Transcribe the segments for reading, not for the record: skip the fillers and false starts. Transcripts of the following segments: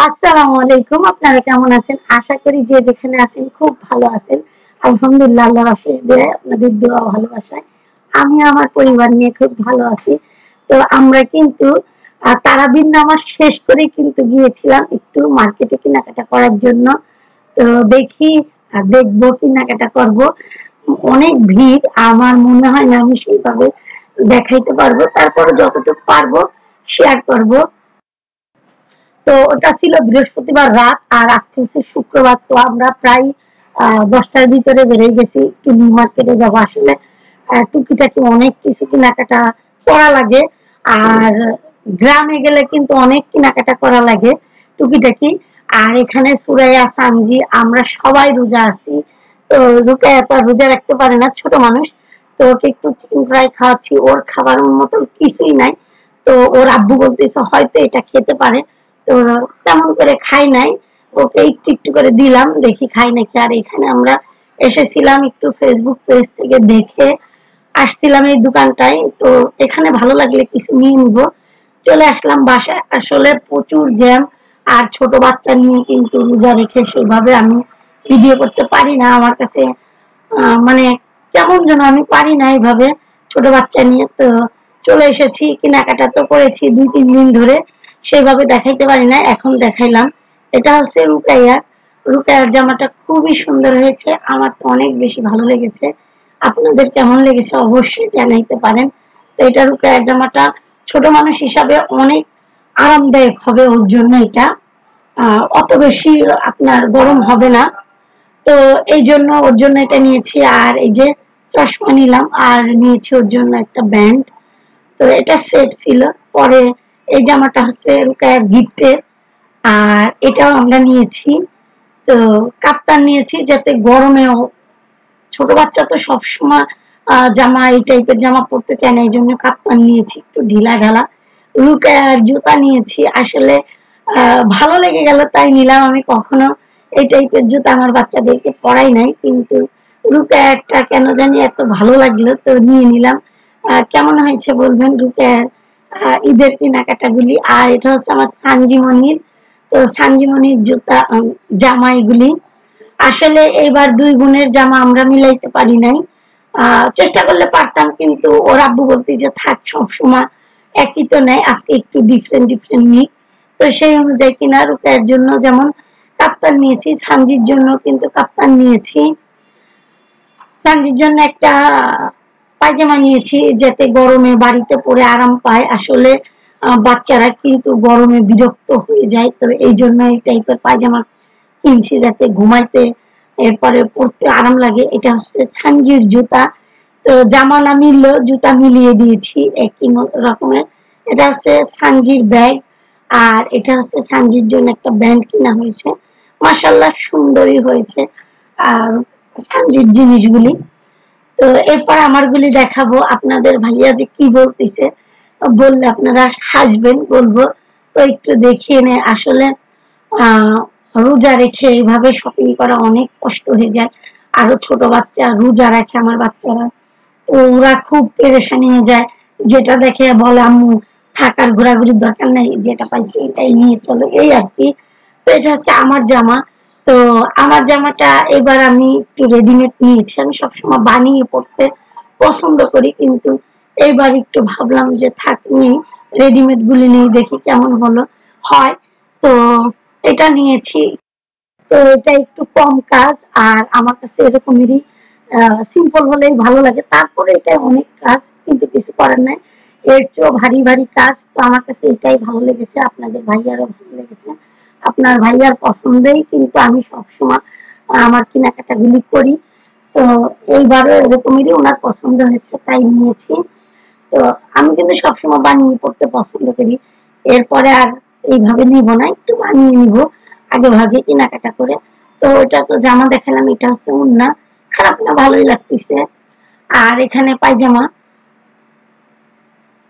আসসালামু আলাইকুম। আপনারা কেমন আছেন? আশা করি যে যেখানে আছেন খুব ভালো আছেন। আলহামদুলিল্লাহ, আল্লাহর অশেষ দয়ায় আপনাদের দোয়া ভালোবাসায় আমি আমার পরিবার নিয়ে খুব ভালো আছি। তো আমরা কিন্তু তারাবির নামাজ শেষ করে কিন্তু গিয়েছিলাম একটু মার্কেটে কেনাকাটা করার জন্য। তো দেখি দেখবো কেনাকাটা করব। অনেক ভিড়, আমার মনে হয় না আমি সেইভাবে দেখাইতে পারবো, তারপরে যতটুকু পারবো শেয়ার করব। তো ওটা ছিল বৃহস্পতিবার রাত, আর আজকে হচ্ছে শুক্রবার। তো আমরা প্রায় 10টার ভিতরে বেরিয়ে গেছি, একটু নিউ মার্কেটে যাবো। আসলে টুকিটাকি অনেক কিছু কেনাকাটা করা লাগে, আর গ্রামে গেলে কিন্তু অনেক কেনাকাটা করা লাগে টুকিটাকি। আর এখানে সুরাইয়া সানজি আমরা সবাই রোজা আছি। তো রুকায়া তো আর রোজা রাখতে পারে না, ছোট মানুষ। তো ওকে একটু চিকেন ফ্রাই খাওয়াচ্ছি, ওর খাবার মতো কিছুই নাই। তো ওর আব্বু বলতেছে হয়তো এটা খেতে পারে। তো তেমন করে খাই নাই, ওকে একটু একটু করে দিলাম, দেখি খাই নাকি। আর এখানে আমরা এসেছিলাম একটু ফেসবুক পেজ থেকে দেখে আসছিলাম এই দোকানটায়। তো এখানে ভালো লাগলে কিছু নিয়ে নিব। চলে আসলাম বাসায়, আসলে প্রচুর জ্যাম। আর ছোট বাচ্চা নিয়ে কিন্তু রোজা রেখে সেভাবে আমি ভিডিও করতে পারি না। আমার কাছে মানে কেমন যেন আমি পারি না এইভাবে ছোট বাচ্চা নিয়ে। তো চলে এসেছি, কেনাকাটা তো করেছি 2-3 দিন ধরে, সেভাবে দেখাইতে পারি না, এখন দেখাইলাম। এটা হচ্ছে রুকাইয়ার। রুকাইয়ার জামাটা খুবই সুন্দর হয়েছে, আমার তো অনেক বেশি ভালো লেগেছে। আপনাদের কেমন লেগেছে অবশ্যই জানাইতে পারেন। তো এটা রুকাইয়ার জামাটা ছোট মানুষ হিসাবে অনেক আরামদায়ক হবে ওর জন্য। এটা অত বেশি আপনার গরম হবে না। তো এই জন্য ওর জন্য এটা নিয়েছি। আর এই যে চশমা নিলাম, আর নিয়েছি ওর জন্য একটা ব্যান্ড। তো এটা সেট ছিল। পরে এই জামাটা হচ্ছে রুকায়ার গিফটের, আর এটাও আমরা নিয়েছি। তো কাপ্তান নিয়েছি যাতে গরমেও, ছোট বাচ্চা তো সবসময় জামা এই টাইপের জামা পরতে চায় না, এই জন্য কাপ্তান নিয়েছি একটু ঢিলা ঢালা। রুকায়ার জুতা নিয়েছি, আসলে ভালো লেগে গেল তাই নিলাম। আমি কখনো এই টাইপের জুতা আমার বাচ্চাদেরকে পরাই নাই, কিন্তু রুকায়ারটা কেন জানি এত ভালো লাগলো, তো নিয়ে নিলাম। কেমন হয়েছে বলবেন রুকায়ার ঈদের কেনাকাটাগুলি। আর এটা হচ্ছে আমার সানজিমনির। তো সানজিমনির জুতা জামা এগুলি। আসলে এবার 2 বোনের জামা আমরা মিলাইতে পারি নাই। চেষ্টা করলে পারতাম, কিন্তু ওর আব্বু বলতে যে থাক সবসময় একই তো নেয়, আজকে একটু ডিফারেন্ট ডিফারেন্ট নিক। তো সেই অনুযায়ী কিনা রুকায়ের জন্য যেমন কাপ্তান নিয়েছি, সানজির জন্য কিন্তু কাপ্তান নিয়েছি। সানজির জন্য একটা পায়জামা নিয়েছি যাতে গরমে বাড়িতে পরে আরাম পায়। আসলে বাচ্চারা কিন্তু গরমে বিরক্ত হয়ে যায়, তো এই জন্য এই টাইপের পায়জামা কিনছি যাতে ঘুমাইতে এরপরে পড়তে আরাম লাগে। এটা হচ্ছে সানজির জুতা। তো জামা না মিললেও জুতা মিলিয়ে দিয়েছি একই রকমের। এটা হচ্ছে সানজির ব্যাগ, আর এটা হচ্ছে সানজির জন্য একটা ব্যান্ড কিনা হয়েছে। মাশাআল্লাহ সুন্দরই হয়েছে আর সানজির জিনিসগুলি। তো এরপর আমারগুলি দেখাবো আপনাদের। ভাইয়া যে কি বলতেছে বললে আপনারা হাসবেন, বলবো। তো একটু দেখিয়ে নে। আসলে রোজা রেখে এইভাবে শপিং করা অনেক কষ্ট হয়ে যায়। আরো ছোট বাচ্চা রোজা রাখে আমার বাচ্চারা, তো ওরা খুব পেরেশানি হয়ে যায়। যেটা দেখে বলে আম্মু থাকার ঘোরাঘুরির দরকার নেই, যেটা পাইছি এটাই নিয়ে চলো, এই আর কি। তো এটা হচ্ছে আমার জামা। তো আমার জামাটা এবার আমি একটু রেডিমেড নিয়েছি। আমি সবসময় বানিয়ে পড়তে পছন্দ করি, কিন্তু এইবার একটু ভাবলাম যে থাক নেই, রেডিমেড গুলি নেই, দেখি কেমন হলো হয়। তো এটা নিয়েছি। তো এটা একটু কম কাজ, আর আমার কাছে এরকমেরই সিম্পল হলেই ভালো লাগে। তারপরে এটা অনেক কাজ, কিন্তু কিছু করার নাই, এর চেয়েও ভারী ভারী কাজ। তো আমার কাছে এটাই ভালো লেগেছে, আপনাদের ভাইয়ারও ভালো লেগেছে। আপনার ভাইয়ার পছন্দেই কিন্তু আমি সবসময় আমার কেনাকাটা গুলি করি। তো এইবারও এরকমেরই ওনার পছন্দ হয়েছে তাই নিয়েছি। তো আমি কিন্তু সবসময় বানিয়ে পড়তে পছন্দ করি, এরপরে আর এইভাবে নিব না, একটু বানিয়ে নিব আগে ভাগে কেনাকাটা করে। তো এটা তো জামা দেখালাম, এটা হচ্ছে ওড়না। খারাপ না, ভালোই লাগতেছে। আর এখানে পায়জামা।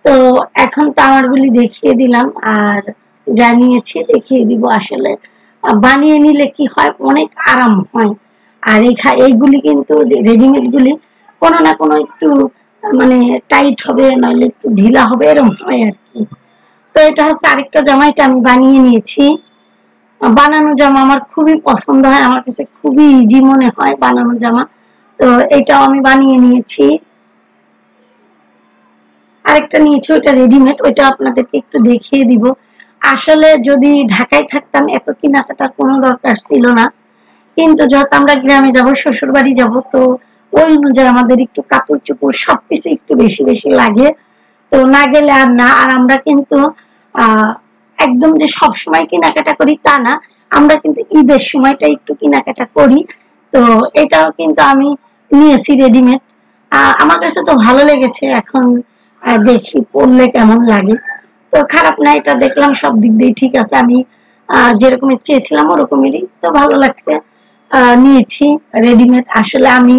তো এখন তো আমারগুলি দেখিয়ে দিলাম, আর যা নিয়েছি দেখিয়ে দিব। আসলে বানিয়ে নিলে কি হয়, অনেক আরাম হয়। আর এইগুলি কিন্তু রেডিমেড গুলি কোনো না কোনো একটু মানে টাইট হবে, নইলে একটু ঢিলা হবে, এরকম হয় আর কি। তো এটা হচ্ছে আরেকটা জামা, এটা আমি বানিয়ে নিয়েছি। বানানো জামা আমার খুবই পছন্দ হয়, আমার কাছে খুবই ইজি মনে হয় বানানো জামা। তো এটাও আমি বানিয়ে নিয়েছি। আরেকটা নিয়েছি, ওইটা রেডিমেড, ওইটা আপনাদেরকে একটু দেখিয়ে দিব। আসলে যদি ঢাকায় থাকতাম এত কেনাকাটার কোনো দরকার ছিল না, কিন্তু যত আমরা গ্রামে যাব, শ্বশুর বাড়ি যাব, তো ওই অনুযায়ী আমাদের একটু কাপড় চোপড় সবকিছু একটু বেশি বেশি লাগে। তো না গেলে আর না। আর আমরা কিন্তু আহ একদম যে সব সময় কেনাকাটা করি তা না, আমরা কিন্তু ঈদের সময়টা একটু কেনাকাটা করি। তো এটাও কিন্তু আমি নিয়েছি রেডিমেড। আমার কাছে তো ভালো লেগেছে। এখন দেখি পরলে কেমন লাগে। তো খারাপ না, এটা দেখলাম সব দিক দিয়ে ঠিক আছে। আমি যেরকমই চেয়েছিলাম ওরকমেরই, তো ভালো লাগছে। নিয়েছি রেডিমেড। আসলে আমি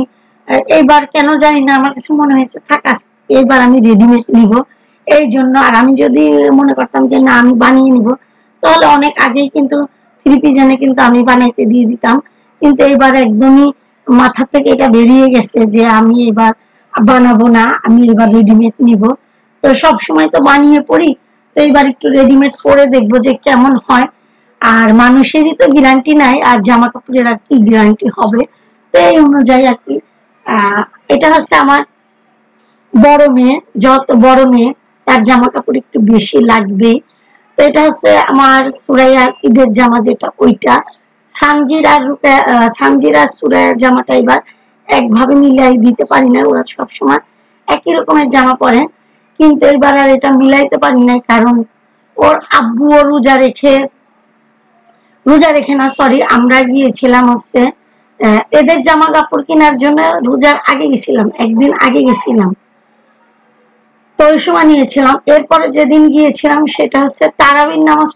এইবার কেন জানি না আমার কাছে মনে হয়েছে থাক এইবার আমি রেডিমেড নিব। এই জন্য। আর আমি যদি মনে করতাম যে না আমি বানিয়ে নিব, তাহলে অনেক আগেই কিন্তু থ্রি পিজনে কিন্তু আমি বানাইতে দিয়ে দিতাম। কিন্তু এবার একদমই মাথা থেকে এটা বেরিয়ে গেছে যে আমি এবার বানাবো না, আমি এবার রেডিমেড নিব। তো সব সময় তো বানিয়ে পড়ি, তো এবার একটু রেডিমেড করে দেখবো যে কেমন হয়। আর মানুষেরই তো গ্যারান্টি নাই, আর জামা কাপড়ের আর কি গ্যারান্টি হবে। তো এই অনুযায়ী আর কি। আহ এটা হচ্ছে আমার বড় মেয়ে, যত বড় মেয়ে তার জামা কাপড় একটু বেশি লাগবে। তো এটা হচ্ছে আমার সুরাইয়ার ঈদের জামা, যেটা ওইটা। সানজির আর সানজির আর সুরাইয়ার জামাটা এবার একভাবে মিলাই দিতে পারি না, ওরা সবসময় একই রকমের জামা পরে। কিন্তু এবার আর এটা মিলাইতে পারি নাই, কারণ ওর আব্বুও রোজা রেখে না, সরি, আমরা গিয়েছিলাম হচ্ছে এদের জামা কাপড় কেনার জন্য। রোজার আগে গেছিলাম, একদিন আগে গেছিলাম। তো ওই সময় নিয়েছিলাম। এরপরে যেদিন গিয়েছিলাম সেটা হচ্ছে তারাবির নামাজ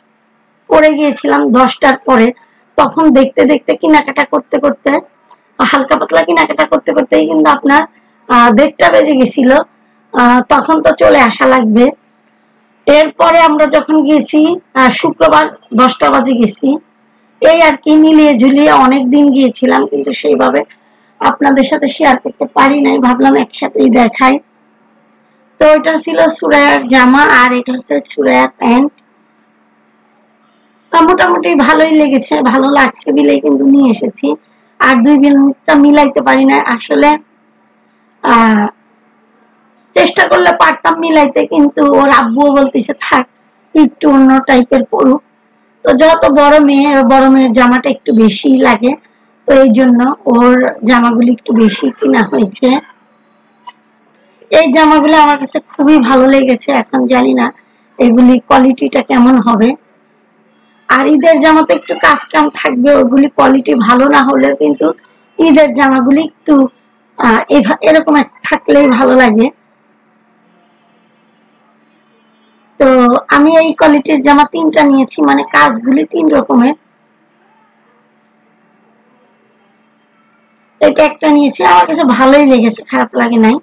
পড়ে গিয়েছিলাম 10টার পরে। তখন দেখতে দেখতে কেনাকাটা করতে করতে, হালকা পাতলা কেনাকাটা করতে করতেই কিন্তু আপনার 1:30টা বেজে গেছিল। তখন তো চলে আসা লাগবে। এরপরে আমরা যখন গিয়েছি শুক্রবার 10টা বাজে গেছি। এই আর কি, মিলিয়ে ঝুলিয়ে অনেক দিন গিয়েছিলাম, কিন্তু সেইভাবে আপনাদের সাথে শেয়ার করতে পারি নাই। ভাবলাম একসাথেই দেখাই। তো এটা ছিল সুরায়ার জামা, আর এটা হচ্ছে সুরায়ার প্যান্ট। মোটামুটি ভালোই লেগেছে, ভালো লাগছে বিলেই কিন্তু নিয়ে এসেছি। আর দুই দিনটা মিলাইতে পারি না আসলে। আহ চেষ্টা করলে পারতাম মিলাইতে, কিন্তু ওর আব্বুও বলতেছে থাক একটু অন্য টাইপের পড়ুক। তো যত বড় মেয়ের জামাটা একটু বেশি লাগে, তো এই জন্য ওর জামাগুলি একটু বেশি কিনা হয়েছে। এই জামাগুলো আমার কাছে খুবই ভালো লেগেছে। এখন জানি না এগুলি কোয়ালিটিটা কেমন হবে। আর ঈদের জামাতে একটু কাজ কাম থাকবে, ওগুলি কোয়ালিটি ভালো না হলেও কিন্তু ঈদের জামাগুলি একটু এরকম থাকলেই ভালো লাগে। তো আমি এই কোয়ালিটির জামা 3টা নিয়েছি, মানে কাজগুলি 3 রকমের। এটা একটা নিয়েছি, আমার কাছে ভালোই লেগেছে, খারাপ লাগে নাই।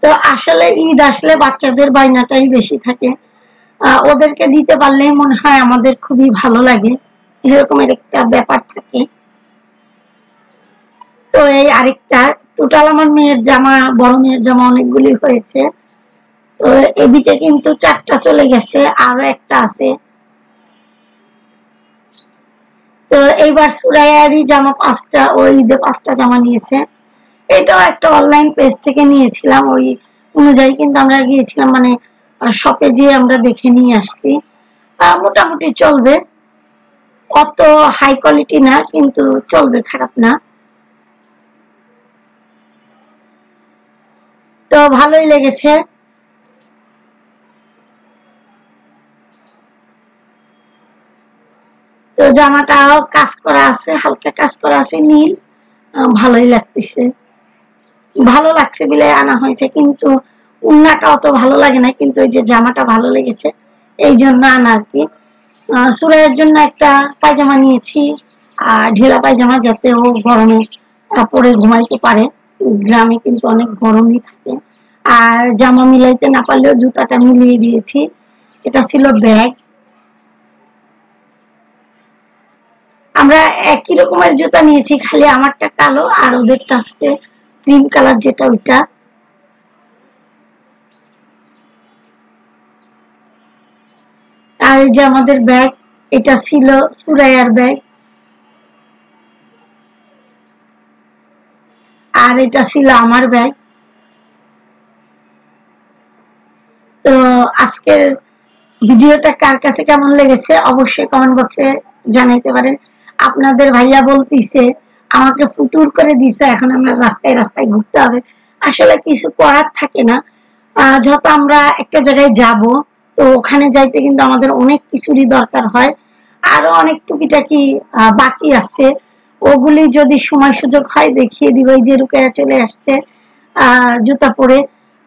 তো আসলে ঈদ আসলে বাচ্চাদের বায়নাটাই বেশি থাকে। ওদেরকে দিতে পারলেই মনে হয় আমাদের খুবই ভালো লাগে, এরকমের একটা ব্যাপার থাকে। তো এই আরেকটা, টোটাল আমার মেয়ের জামা, বড় মেয়ের জামা অনেকগুলি হয়েছে। তো এদিকে কিন্তু 4টা চলে গেছে, আরো একটা আছে। তো এইবার সুরাইয়ারই জামা 5টা, ওই ঈদে 5টা জামা নিয়েছে। এটাও একটা অনলাইন পেজ থেকে নিয়েছিলাম, ওই অনুযায়ী কিন্তু আমরা গিয়েছিলাম, মানে শপে যেয়ে আমরা দেখে নিয়ে আসছি। মোটামুটি চলবে, অত হাই কোয়ালিটি না, কিন্তু চলবে, খারাপ না। তো ভালোই লেগেছে। তো জামাটাও কাজ করা আছে, হালকা কাজ করা আছে, নীল। ভালোই লাগতেছে, ভালো লাগছে বলে আনা হয়েছে। কিন্তু উন্নাটা অত ভালো লাগে না, কিন্তু ওই যে জামাটা ভালো লেগেছে এই জন্য আনা আর কি। সুরাইয়ের জন্য একটা পায়জামা নিয়েছি, আর ঢিলা পায়জামা, যাতে ও গরমে পরে ঘুমাইতে পারে। গ্রামে কিন্তু অনেক গরমই থাকে। আর জামা মিলাইতে না পারলেও জুতাটা মিলিয়ে দিয়েছি। এটা ছিল ব্যাগ। আমরা একই রকমের জুতা নিয়েছি, খালি আমারটা কালো আর ওদেরটা হচ্ছে ক্রিম কালার, যেটা ওইটা। আর এই যে আমাদের ব্যাগ, এটা ছিল সুরাইয়ার ব্যাগ, আর এটা ছিল আমার ব্যাগ। তো আজকের ভিডিওটা কার কাছে কেমন লেগেছে অবশ্যই কমেন্ট বক্সে জানাইতে পারেন। আপনাদের ভাইয়া বলতিছে আমাকে ফুতুর করে দিছে, এখন আমার রাস্তায় রাস্তায় ঘুরতে হবে। আসলে কিছু করার থাকে না, যত আমরা একটা জায়গায় যাব, তো ওখানে যাইতে কিন্তু আমাদের অনেক কিছুরই দরকার হয়। আরো অনেক টুকিটাকি বাকি আছে, ওগুলি যদি সময় সুযোগ হয় দেখিয়ে দিব। এই যে রুকায়া চলে আসছে জুতা পরে।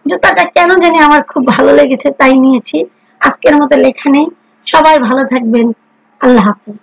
জুতাটা কেন জানি আমার খুব ভালো লেগেছে, তাই নিয়েছি। আজকের মতো লেখা নেই, সবাই ভালো থাকবেন, আল্লাহ হাফেজ।